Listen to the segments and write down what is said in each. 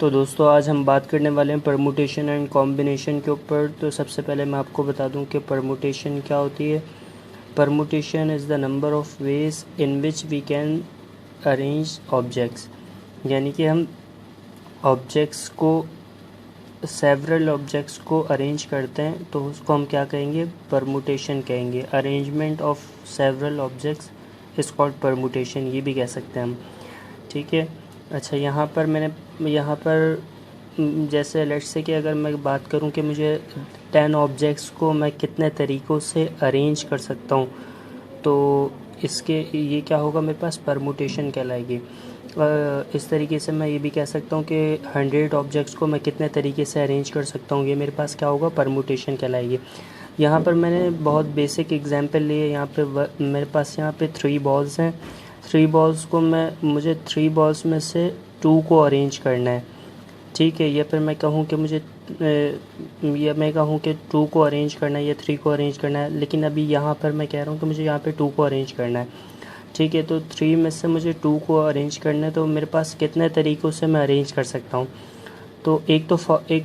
तो दोस्तों आज हम बात करने वाले हैं परमुटेशन एंड कॉम्बिनेशन के ऊपर। तो सबसे पहले मैं आपको बता दूं कि परमुटेशन क्या होती है। Permutation is the number of ways in which we can arrange objects, यानी कि हम ऑब्जेक्ट्स को सेवरल ऑब्जेक्ट्स को अरेंज करते हैं तो उसको हम क्या कहेंगे, परमुटेशन कहेंगे। Arrangement of several objects is called permutation, ये भी कह सकते हैं हम। ठीक है। अच्छा, यहाँ पर जैसे लेट्स से कि अगर मैं बात करूँ कि मुझे 10 ऑब्जेक्ट्स को मैं कितने तरीक़ों से अरेंज कर सकता हूँ, तो इसके ये क्या होगा, मेरे पास परमुटेशन कहलाएगी। इस तरीके से मैं ये भी कह सकता हूँ कि 100 ऑब्जेक्ट्स को मैं कितने तरीके से अरेंज कर सकता हूँ, ये मेरे पास क्या होगा, परमुटेशन कहलाएगी। यहाँ पर मैंने बहुत बेसिक एग्जांपल लिए। यहाँ पे मेरे पास यहाँ पे 3 बॉल्स हैं। 3 बॉल्स को मुझे 3 बॉल्स में से 2 को अरेंज करना है। ठीक है। या फिर मैं कहूँ कि या मैं कहूँ कि 2 को अरेंज करना है या 3 को अरेंज करना है, लेकिन अभी यहाँ पर मैं कह रहा हूँ कि मुझे यहाँ पे 2 को अरेंज करना है। ठीक है। तो 3 में से मुझे 2 को अरेंज करना है, तो मेरे पास कितने तरीक़ों से मैं अरेंज कर सकता हूँ। तो एक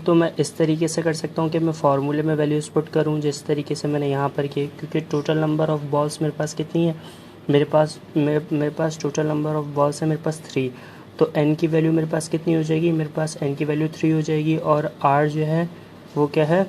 तो मैं इस तरीके से कर सकता हूँ कि मैं फार्मूले में वैल्यूज़ पुट करूँ, जिस तरीके से मैंने यहाँ पर किया, क्योंकि टोटल नंबर ऑफ़ बॉल्स मेरे पास कितनी है, मेरे पास टोटल नंबर ऑफ़ बॉल्स है मेरे पास 3। तो n की वैल्यू मेरे पास कितनी हो जाएगी, मेरे पास n की वैल्यू 3 हो जाएगी। और r जो है वो क्या है,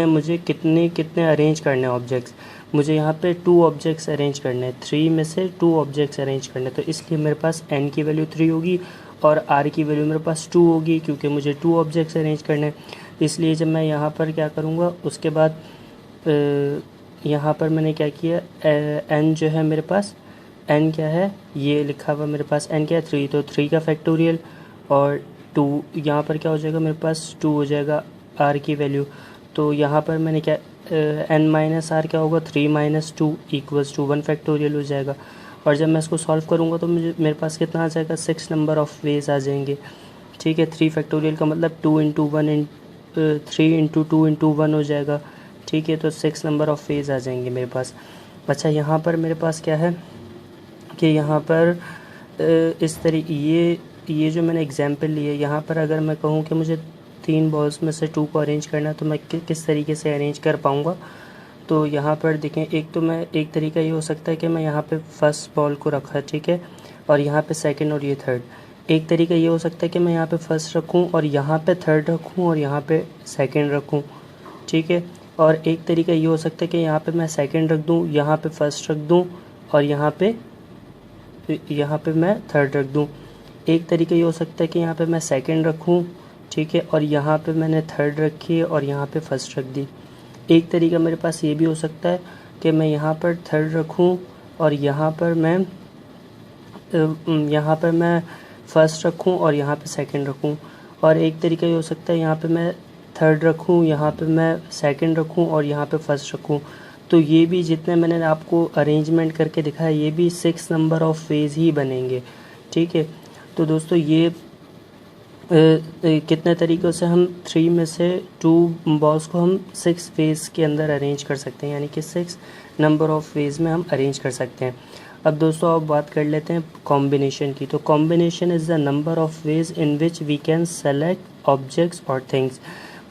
मुझे कितने अरेंज करने हैं ऑब्जेक्ट्स। मुझे यहाँ पे 2 ऑब्जेक्ट्स अरेंज करने हैं, 3 में से 2 ऑब्जेक्ट्स अरेंज करने हैं, तो इसलिए मेरे पास n की वैल्यू 3 होगी और r की वैल्यू मेरे पास 2 होगी, क्योंकि मुझे 2 ऑब्जेक्ट्स अरेंज करने हैं। इसलिए जब मैं यहाँ पर क्या करूँगा, उसके बाद यहाँ पर मैंने क्या किया, n जो है मेरे पास, n क्या है, ये लिखा हुआ मेरे पास n क्या है, 3, तो 3 का फैक्टोरियल और 2, यहाँ पर क्या हो जाएगा, मेरे पास 2 हो जाएगा r की वैल्यू। तो यहाँ पर मैंने क्या, n माइनस आर क्या होगा, 3 माइनस 2 इक्वल्स टू 1 फैक्टोरियल हो जाएगा। और जब मैं इसको सॉल्व करूँगा तो मेरे पास कितना आ जाएगा, 6 नंबर ऑफ़ वेज आ जाएंगे। ठीक है। 3 फैक्टोरियल का मतलब 2 इंटू 1 3 इंटू 2 इंटू 1 हो जाएगा। ठीक है। तो 6 नंबर ऑफ़ वेज आ जाएंगे मेरे पास। अच्छा, यहाँ पर मेरे पास क्या है कि यहाँ पर इस तरीके ये जो मैंने एग्जांपल लिए, यहाँ पर अगर मैं कहूँ कि मुझे 3 बॉल्स में से 2 को अरेंज करना है, तो मैं किस तरीके से अरेंज कर पाऊँगा। तो यहाँ पर देखें, एक तरीका ये हो सकता है कि मैं यहाँ पे फर्स्ट बॉल को रखा, ठीक है, और यहाँ पे सेकंड और ये थर्ड। एक तरीका ये हो सकता है कि मैं यहाँ पे फर्स्ट रखूँ और यहाँ पे थर्ड रखूँ और यहाँ पे सेकंड रखूँ। ठीक है। और एक तरीका ये हो सकता है कि यहाँ पे मैं सेकंड रख दूँ, यहाँ पे फर्स्ट रख दूँ और यहाँ पे मैं थर्ड रख दूँ। एक तरीका ये हो सकता है कि यहाँ पे मैं सेकंड रखूँ, ठीक है, और यहाँ पे मैंने थर्ड रखी है और यहाँ पे फर्स्ट रख दी। एक तरीका मेरे पास ये भी हो सकता है कि मैं यहाँ पर थर्ड रखूँ और यहाँ पर मैं फर्स्ट रखूँ और यहाँ पे सेकंड रखूँ। और एक तरीका ये हो सकता है यहाँ पे मैं थर्ड रखूँ, यहाँ पे मैं सेकंड रखूँ और यहाँ पे फर्स्ट रखूँ। तो ये भी जितने मैंने आपको अरेंजमेंट करके दिखाया, ये भी 6 नंबर ऑफ़ वेज ही बनेंगे। ठीक है। तो दोस्तों ये कितने तरीक़ों से हम 3 में से 2 बॉल्स को हम 6 वेज के अंदर अरेंज कर सकते हैं, यानी कि 6 नंबर ऑफ़ वेज में हम अरेंज कर सकते हैं। अब दोस्तों अब बात कर लेते हैं कॉम्बिनेशन की। तो combination is the number of ways in which we can select objects और थिंग्स।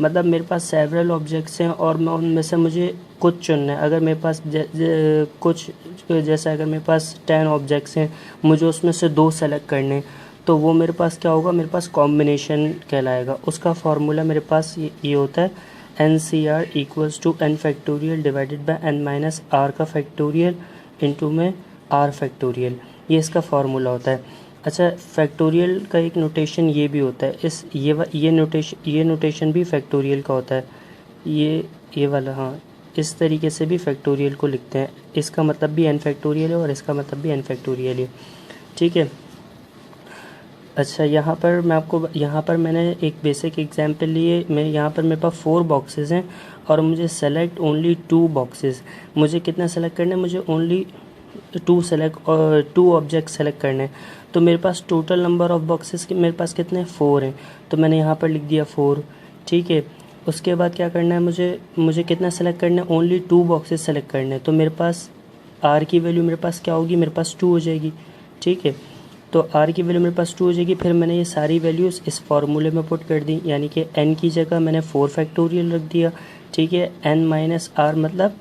मतलब मेरे पास सेवरल ऑब्जेक्ट्स हैं और मैं उनमें से मुझे कुछ चुनना है। अगर मेरे पास जैसे अगर मेरे पास 10 ऑब्जेक्ट्स हैं, मुझे उसमें से 2 सेलेक्ट करने हैं, तो वो मेरे पास क्या होगा, मेरे पास कॉम्बिनेशन कहलाएगा। उसका फार्मूला मेरे पास ये होता है, NCR equals to n factorial divided by n minus r का फैक्टोरियल इंटू में r फैक्टोरियल, ये इसका फार्मूला होता है। अच्छा, फैक्टोरियल का एक नोटेशन ये भी होता है, ये नोटेशन भी फैक्टोरियल का होता है, ये वाला, हाँ, इस तरीके से भी फैक्टोरियल को लिखते हैं। इसका मतलब भी n फैक्टोरियल है और इसका मतलब भी n फैक्टोरियल है। ठीक है। अच्छा, यहाँ पर मैंने एक बेसिक एग्जांपल लिए। यहाँ पर मेरे पास 4 बॉक्सेस हैं और मुझे सेलेक्ट ओनली 2 बॉक्सेस। मुझे कितना सेलेक्ट करना है, मुझे ओनली 2 ऑब्जेक्ट सेलेक्ट करने हैं। तो मेरे पास टोटल नंबर ऑफ़ बॉक्सेस मेरे पास कितने हैं, 4 हैं, तो मैंने यहाँ पर लिख दिया 4। ठीक है। उसके बाद क्या करना है, मुझे कितना सेलेक्ट करना है, ओनली 2 बॉक्सेस सेलेक्ट करने हैं। तो मेरे पास r की वैल्यू मेरे पास क्या होगी, मेरे पास 2 हो जाएगी। ठीक है। तो आर की वैल्यू मेरे पास 2 हो जाएगी। फिर मैंने ये सारी वैल्यूज़ इस फार्मूले में पुट कर दी, यानी कि n की जगह मैंने 4 फैक्टोरियल रख दिया, ठीक है। n माइनस आर मतलब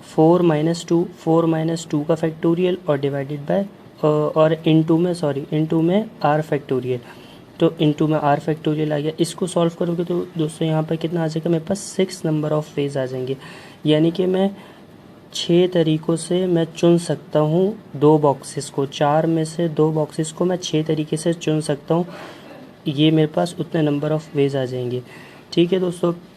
4 माइनस 2 का फैक्टोरियल और डिवाइडेड बाय और इनटू में आर फैक्टोरियल, तो इनटू में आर फैक्टोरियल आ गया। इसको सॉल्व करोगे तो दोस्तों यहाँ पर कितना आ जाएगा मेरे पास 6 नंबर ऑफ वेज आ जाएंगे, यानी कि मैं 6 तरीक़ों से मैं चुन सकता हूँ 2 बॉक्सेस को, 4 में से 2 बॉक्सेस को मैं 6 तरीके से चुन सकता हूँ। ये मेरे पास उतने नंबर ऑफ वेज आ जाएंगे, ठीक है दोस्तों।